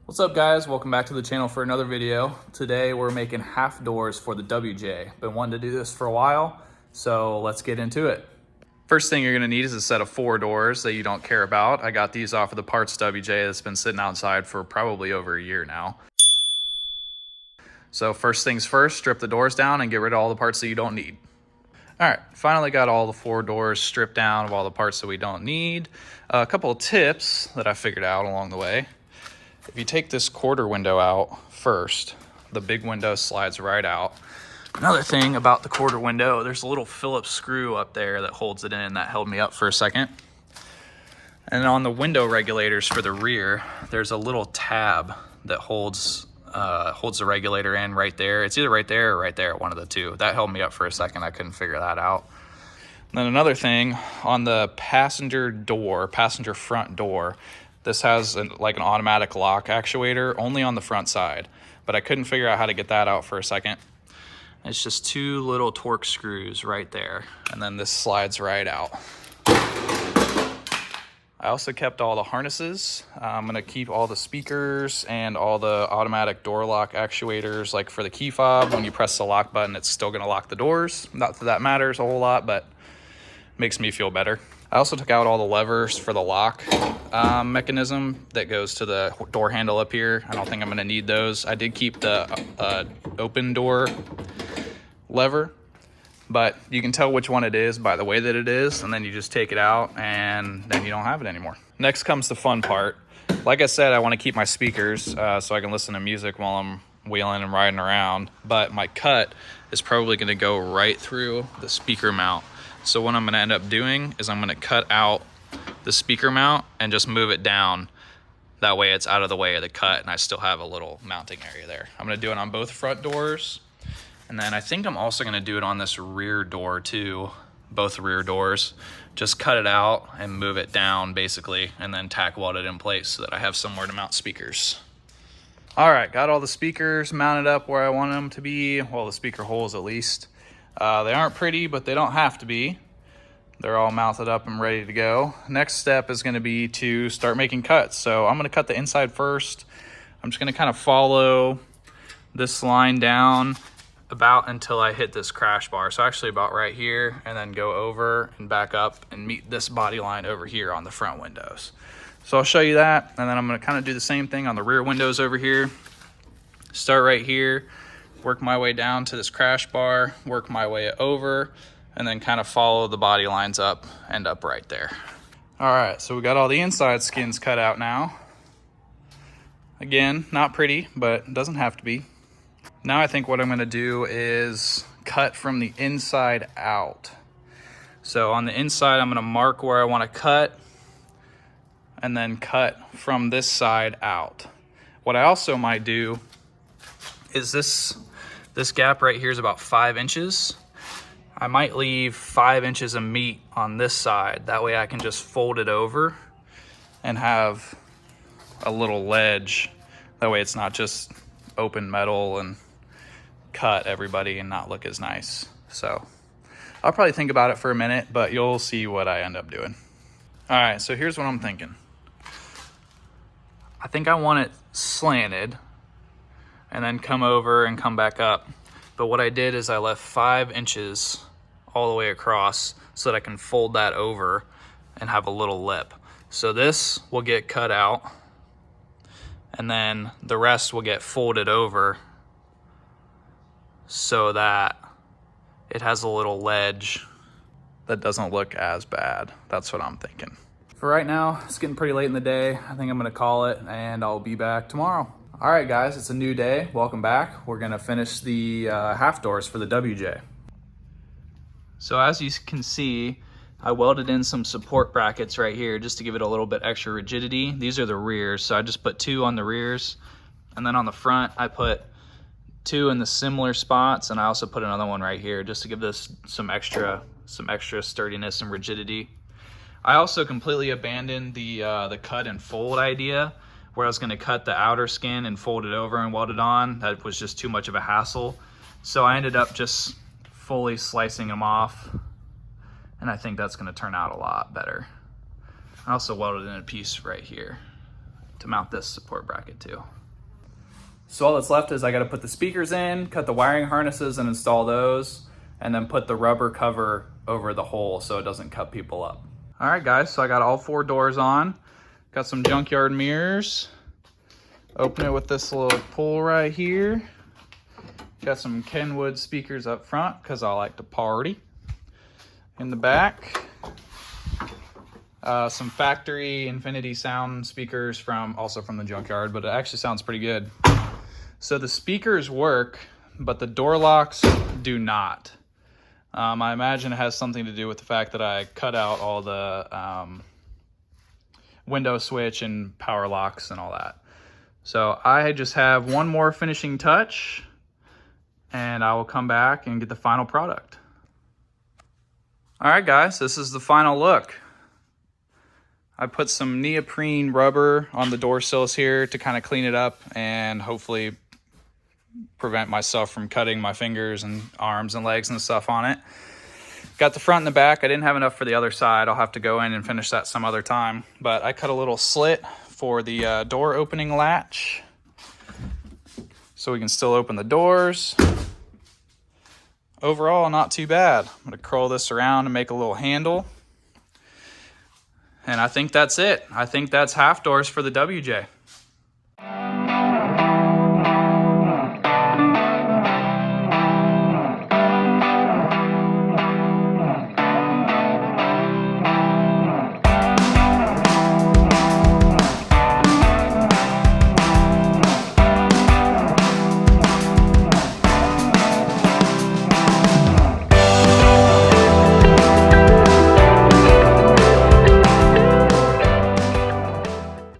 What's up guys, welcome back to the channel for another video. Today we're making half doors for the WJ. Been wanting to do this for a while, so let's get into it. First thing you're gonna need is a set of 4 doors that you don't care about. I got these off of the parts WJ that's been sitting outside for probably over a year now. So first things first, strip the doors down and get rid of all the parts that you don't need. All right, finally got all the 4 doors stripped down of all the parts that we don't need. A couple of tips that I figured out along the way. If you take this quarter window out first, the big window slides right out. Another thing about the quarter window, there's a little Phillips screw up there that holds it in. That held me up for a second. And on the window regulators for the rear, there's a little tab that holds the regulator in right there. It's either right there or right there, one of the two. That held me up for a second. I couldn't figure that out. And then another thing, on the passenger front door, this has like an automatic lock actuator only on the front side, but I couldn't figure out how to get that out for a second. It's just 2 little torque screws right there, and then this slides right out. I also kept all the harnesses. I'm gonna keep all the speakers and all the automatic door lock actuators, like for the key fob. When you press the lock button, it's still gonna lock the doors. Not that that matters a whole lot, but makes me feel better. I also took out all the levers for the lock mechanism that goes to the door handle up here. I don't think I'm gonna need those. I did keep the open door lever, but you can tell which one it is by the way that it is, and then you just take it out and then you don't have it anymore. Next comes the fun part. Like I said, I wanna keep my speakers so I can listen to music while I'm wheeling and riding around, but my cut is probably gonna go right through the speaker mount. So what I'm gonna end up doing is I'm gonna cut out the speaker mount and just move it down. That way it's out of the way of the cut and I still have a little mounting area there. I'm gonna do it on both front doors. And then I think I'm also gonna do it on this rear door too, both rear doors. Just cut it out and move it down basically, and then tack weld it in place so that I have somewhere to mount speakers. All right, got all the speakers mounted up where I want them to be. Well, the speaker holes at least. They aren't pretty, but they don't have to be. They're all mounted up and ready to go. Next step is gonna be to start making cuts. So I'm gonna cut the inside first. I'm just gonna kind of follow this line down about until I hit this crash bar. So actually about right here, and then go over and back up and meet this body line over here on the front windows. So I'll show you that, and then I'm gonna kind of do the same thing on the rear windows over here. Start right here, work my way down to this crash bar, work my way over, and then kind of follow the body lines up, end up right there. All right, so we got all the inside skins cut out now. Again, not pretty, but it doesn't have to be. Now I think what I'm gonna do is cut from the inside out. So on the inside, I'm gonna mark where I wanna cut, and then cut from this side out. What I also might do is this gap right here is about 5 inches. I might leave 5 inches of meat on this side. That way I can just fold it over and have a little ledge. That way it's not just open metal and cut everybody and not look as nice. So I'll probably think about it for a minute, but you'll see what I end up doing. All right, so here's what I'm thinking. I think I want it slanted and then come over and come back up. But what I did is I left 5 inches all the way across so that I can fold that over and have a little lip. So this will get cut out, and then the rest will get folded over so that it has a little ledge that doesn't look as bad. That's what I'm thinking. For right now, it's getting pretty late in the day. I think I'm gonna call it, and I'll be back tomorrow. All right, guys, it's a new day. Welcome back. We're gonna finish the half doors for the WJ. So as you can see, I welded in some support brackets right here just to give it a little bit extra rigidity. These are the rears, so I just put 2 on the rears, and then on the front, I put 2 in the similar spots, and I also put another one right here just to give this some extra sturdiness and rigidity. I also completely abandoned the cut and fold idea, where I was gonna cut the outer skin and fold it over and weld it on. That was just too much of a hassle. So I ended up just fully slicing them off, and I think that's gonna turn out a lot better. I also welded in a piece right here. to mount this support bracket to. So all that's left is I got to put the speakers in, cut the wiring harnesses and install those, and then put the rubber cover over the hole so it doesn't cut people up. All right guys, so I got all 4 doors on. Got some junkyard mirrors. Open it with this little pull right here. Got some Kenwood speakers up front because I like to party. In the back, some factory Infinity sound speakers also from the junkyard, but it actually sounds pretty good. So the speakers work, but the door locks do not. I imagine it has something to do with the fact that I cut out all the window switch and power locks and all that. So I just have one more finishing touch and I will come back and get the final product. All right guys, this is the final look. I put some neoprene rubber on the door sills here to kind of clean it up and hopefully prevent myself from cutting my fingers and arms and legs and stuff on it. Got the front and the back. I didn't have enough for the other side. I'll have to go in and finish that some other time. But I cut a little slit for the door opening latch so we can still open the doors. Overall, not too bad. I'm going to curl this around and make a little handle. And I think that's it. I think that's half doors for the WJ.